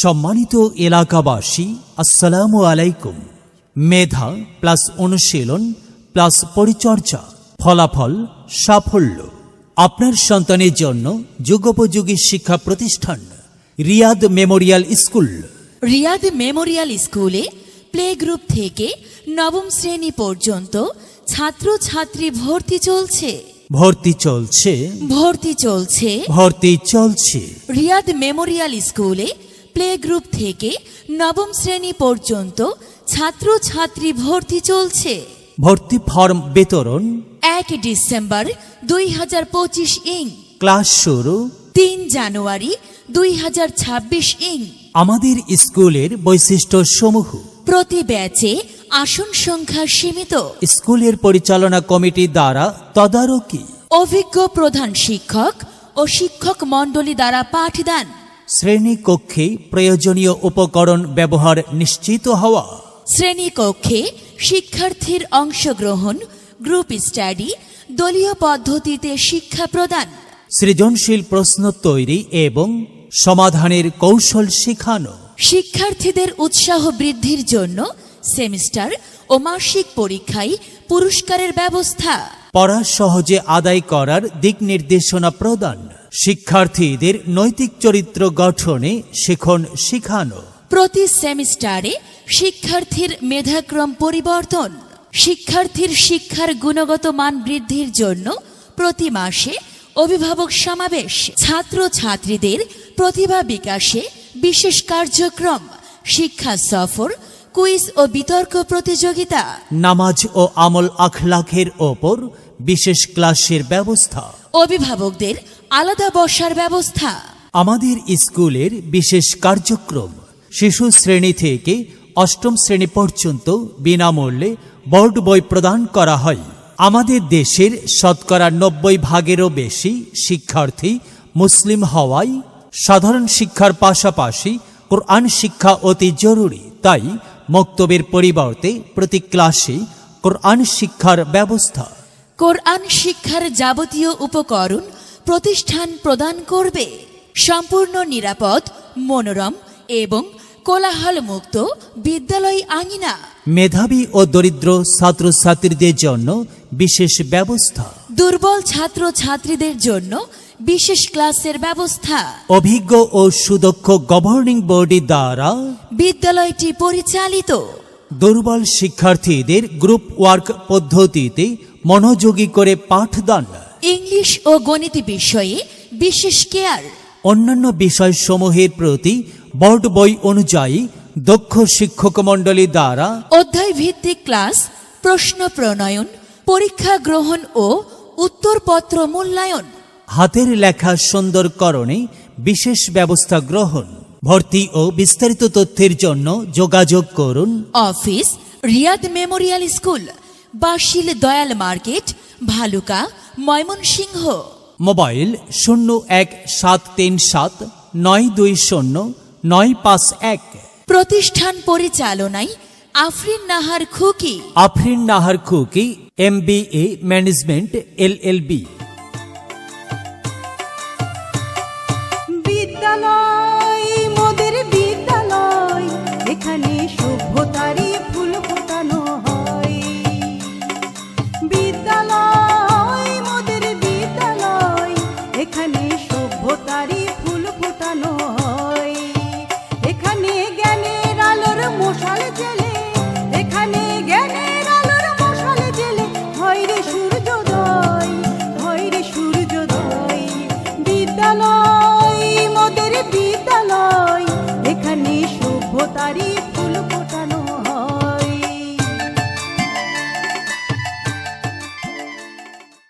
সম্মানিত এলাকাবাসী, আসসালামু আলাইকুম। মেধা প্লাস অনুশীলন প্লাস পরিচর্যা, ফলাফল সাফল্য। আপনার সন্তানের জন্য যুগোপযোগী শিক্ষা প্রতিষ্ঠান Riyad memorial school. Riyad memorial স্কুলে প্লে গ্রুপ থেকে নবম শ্রেণী পর্যন্ত ছাত্রছাত্রী ভর্তি চলছে। রিয়াদ মেমোরিয়াল স্কুলে প্লে গ্রুপ থেকে নবম শ্রেণী পর্যন্ত ছাত্রছাত্রী ভর্তি চলছে। ভর্তি ফর্ম বিতরণ 1 ডিসেম্বর 2025 ইং। ক্লাস শুরু 3 জানুয়ারি 2026 ইং। আমাদের স্কুলের বৈশিষ্ট্য সমূহ: প্রতি ব্যাচে আসন সংখ্যা সীমিত, স্কুলের পরিচালনা কমিটি দ্বারা তদারকি, অভিজ্ঞ প্রধান শিক্ষক ও শিক্ষক মণ্ডলী দ্বারা পাঠদান, শ্রেণীকক্ষে প্রয়োজনীয় উপকরণ ব্যবহার নিশ্চিত হওয়া, শ্রেণীকক্ষে শিক্ষার্থীর অংশগ্রহণ, গ্রুপ স্টাডি, দলীয় পদ্ধতিতে শিক্ষা প্রদান, সৃজনশীল প্রশ্ন তৈরি এবং সমাধানের কৌশল শেখানো, শিক্ষার্থীদের উৎসাহ বৃদ্ধির জন্য সেমিস্টার ও মাসিক পরীক্ষায় পুরস্কারের ব্যবস্থা, পড়া সহজে আদায় করার দিক নির্দেশনা প্রদান, শিক্ষার্থীদের নৈতিক চরিত্র গঠনে শিখন শেখানো, প্রতি সেমিস্টারে শিক্ষার্থীর মেধাক্রম পরিবর্তন, শিক্ষার্থীর শিক্ষার গুণগত মান বৃদ্ধির জন্য প্রতি মাসে অভিভাবক সমাবেশ, ছাত্রছাত্রীদের প্রতিভা বিকাশে বিশেষ কার্যক্রম, শিক্ষা সফর, কুইজ ও বিতর্ক প্রতিযোগিতা, নামাজ ও আমল আখলাখের ওপর বিশেষ ক্লাসের ব্যবস্থা, অভিভাবকদের আলাদা বসার ব্যবস্থা। আমাদের স্কুলের বিশেষ কার্যক্রম: শিশু শ্রেণী থেকে অষ্টম শ্রেণী পর্যন্ত বিনামূল্যে বোর্ড বই প্রদান করা হয়। আমাদের দেশের শতকরা 90% বেশি শিক্ষার্থী মুসলিম হওয়ায় সাধারণ শিক্ষার পাশাপাশি কোরআন শিক্ষা অতি জরুরি। তাই মক্তবের পরিবর্তে প্রতি ক্লাসে কোরআন শিক্ষার ব্যবস্থা। কোরআন শিক্ষার যাবতীয় উপকরণ প্রতিষ্ঠান প্রদান করবে। সম্পূর্ণ নিরাপদ, মনোরম এবং কোলাহল মুক্ত বিদ্যালয় আঙিনা। মেধাবী ও দরিদ্র ছাত্রছাত্রীদের জন্য বিশেষ ব্যবস্থা। দুর্বল ছাত্রছাত্রীদের জন্য বিশেষ ক্লাসের ব্যবস্থা। অভিজ্ঞ ও সুদক্ষ গভর্নিং বোর্ডের দ্বারা বিদ্যালয়টি পরিচালিত। দুর্বল শিক্ষার্থীদের গ্রুপ ওয়ার্ক পদ্ধতিতে মনোযোগী করে পাঠদান। ইংলিশ ও গণিত বিষয়ে বিশেষ কেয়ার। অন্যান্য বিষয়সমূহের প্রতি বোর্ড বই অনুযায়ী দক্ষ শিক্ষক মণ্ডলী দ্বারা অধ্যায় ভিত্তিক ক্লাস, প্রশ্ন প্রণয়ন, পরীক্ষা গ্রহণ ও উত্তরপত্র মূল্যায়ন, হাতের লেখা সুন্দরকরণে বিশেষ ব্যবস্থা গ্রহণ। ভর্তি ও বিস্তারিত তথ্যের জন্য যোগাযোগ করুন। Office Riyad memorial school, বাশিল Dayal market, Bhaluka, Mymensingh. Mobile 017379209551। প্রতিষ্ঠান পরিচালনায় আফরিন নাহার খুকি, MBA ম্যানেজমেন্ট LLB। বিদ্যালয় মোদের বিদ্যালয়, এখানে সভ্যতারই ফুল ফোটানো হয়। বিদ্যালয় মোদের বিদ্যালয়, এখানে সভ্যতারই ফুল ফোটানো হয়। এখানে জ্ঞানের আলোর মশাল জ্বেলে, এখানে জ্ঞানের আলোর মশাল জ্বেলে হয় রে সূর্যোদয়, হয় রে সূর্যোদয়। বিদ্যালয় মোদের বিদ্যালয়, এখানে সভ্যতারই